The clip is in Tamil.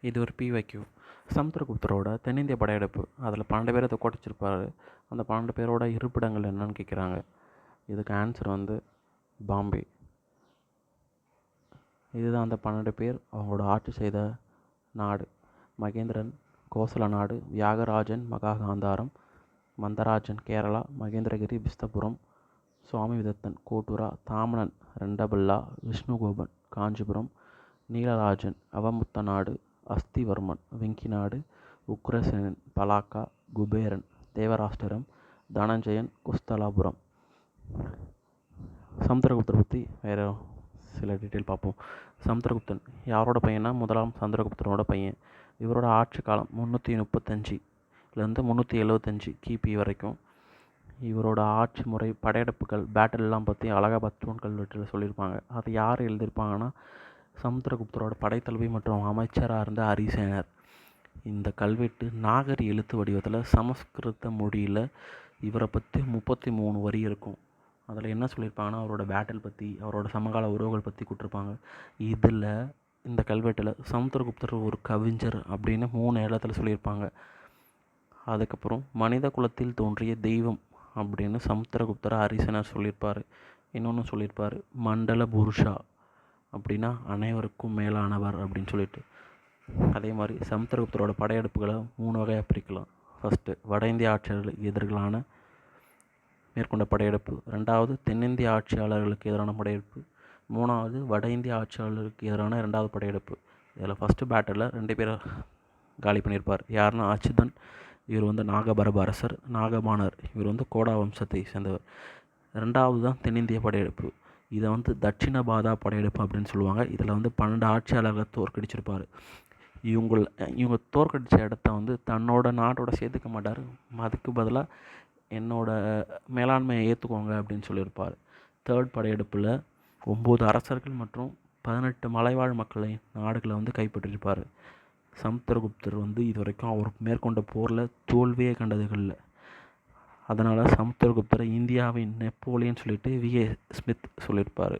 இது ஒரு பிவைக்யூ. சமுத்திரகுப்தரோட தென்னிந்திய படையெடுப்பு, அதில் 12 பேரை தோற்கடிச்சிருப்பார். அந்த 12 பேரோட இருப்பிடங்கள் என்னன்னு கேட்குறாங்க. இதுக்கு ஆன்சர் வந்து பாம்பே. இதுதான் அந்த 12 பேர் அவங்களோட ஆட்சி செய்த நாடு. மகேந்திரன் கோசல நாடு, வியாகராஜன் மகாகாந்தாரம், மந்தராஜன் கேரளா, மகேந்திரகிரி பிஸ்தபுரம், சுவாமி விதத்தன் கோட்டுரா, தாமனன் ரெண்டபல்லா, விஷ்ணுகோபன் காஞ்சிபுரம், நீலராஜன் அவமுத்த நாடு, அஸ்திவர்மன் வெங்கிநாடு, உக்ரசேனன் பலாக்கா, குபேரன் தேவராஷ்டிரம், தனஞ்சயன் குஸ்தலாபுரம். சமுத்திரகுப்தரை பற்றி வேறு சில டீட்டெயில் பார்ப்போம். சமுத்திரகுப்தன் யாரோட பையனா? முதலாம் சந்திரகுப்தனோட பையன். இவரோட ஆட்சி காலம் 335லேருந்து 375 கிபி வரைக்கும். இவரோட ஆட்சி முறை, படையெடுப்புகள், பேட்டில்லாம் பற்றி அலகாபாத் தூண் கல்வெட்டில் சொல்லியிருப்பாங்க. அதை யார் எழுதியிருப்பாங்கன்னா, சமுத்திரகுப்தரோட படைத்தலைவி மற்றும் அமைச்சராக இருந்த ஹரிசேனர். இந்த கல்வெட்டு நாகரி எழுத்து வடிவத்தில் சமஸ்கிருத மொழியில் இவரை பற்றி 33 வரி இருக்கும். அதில் என்ன சொல்லியிருப்பாங்கன்னா, அவரோட பேட்டில் பற்றி, அவரோட சமகால உறவுகள் பற்றி கொடுத்துருப்பாங்க. இதில் இந்த கல்வெட்டில் சமுத்திரகுப்தர் ஒரு கவிஞர் அப்படின்னு 3 இடத்துல சொல்லியிருப்பாங்க. அதுக்கப்புறம் மனித குலத்தில் தோன்றிய தெய்வம் அப்படின்னு சமுத்திரகுப்தரை ஹரிசேனர் சொல்லியிருப்பார். இன்னொன்று சொல்லியிருப்பார், மண்டல புருஷா அப்படின்னா அனைவருக்கும் மேலானவர் அப்படின்னு சொல்லிட்டு. அதே மாதிரி சமுத்திரகுப்தரோட படையெடுப்புகளை 3 வகையாக பிரிக்கலாம். ஃபஸ்ட்டு வட இந்திய ஆட்சியாளர்களுக்கு எதிரான மேற்கொண்ட படையெடுப்பு. ரெண்டாவது தென்னிந்திய ஆட்சியாளர்களுக்கு எதிரான படையெடுப்பு. மூணாவது வட இந்திய ஆட்சியாளர்களுக்கு எதிரான 2வது படையெடுப்பு. இதில் ஃபஸ்ட்டு பேட்டலில் 2 பேரை காலி பண்ணியிருப்பார். யாருன்னா அச்சுதன், இவர் வந்து நாகபரப அரசர். நாகபாணர், இவர் வந்து கோடா வம்சத்தை சேர்ந்தவர். 2வது தான் தென்னிந்திய படையெடுப்பு. இதை வந்து தட்சிண பாதா படையெடுப்பு அப்படின்னு சொல்லுவாங்க. இதில் வந்து 12 ஆட்சியாளர்களை தோற்கடிச்சிருப்பார். இவங்க தோற்கடித்த இடத்த வந்து தன்னோட நாட்டோட சேர்த்துக்க மாட்டார். அதுக்கு பதிலாக என்னோட மேலாண்மையை ஏற்றுக்கோங்க அப்படின்னு சொல்லியிருப்பார். 3rd படையெடுப்பில் 9 அரசர்கள் மற்றும் 18 மலைவாழ் நாடுகளை வந்து கைப்பற்றியிருப்பார். சமுத்திரகுப்தர் வந்து இது வரைக்கும் அவர் மேற்கொண்ட போரில் தோல்வியே கண்டதுகளில். அதனால் சமுத்திரகுப்தரை இந்தியாவின் நெப்போலியன் சொல்லிட்டு வி.ஏ. ஸ்மித் சொல்லியிருப்பார்.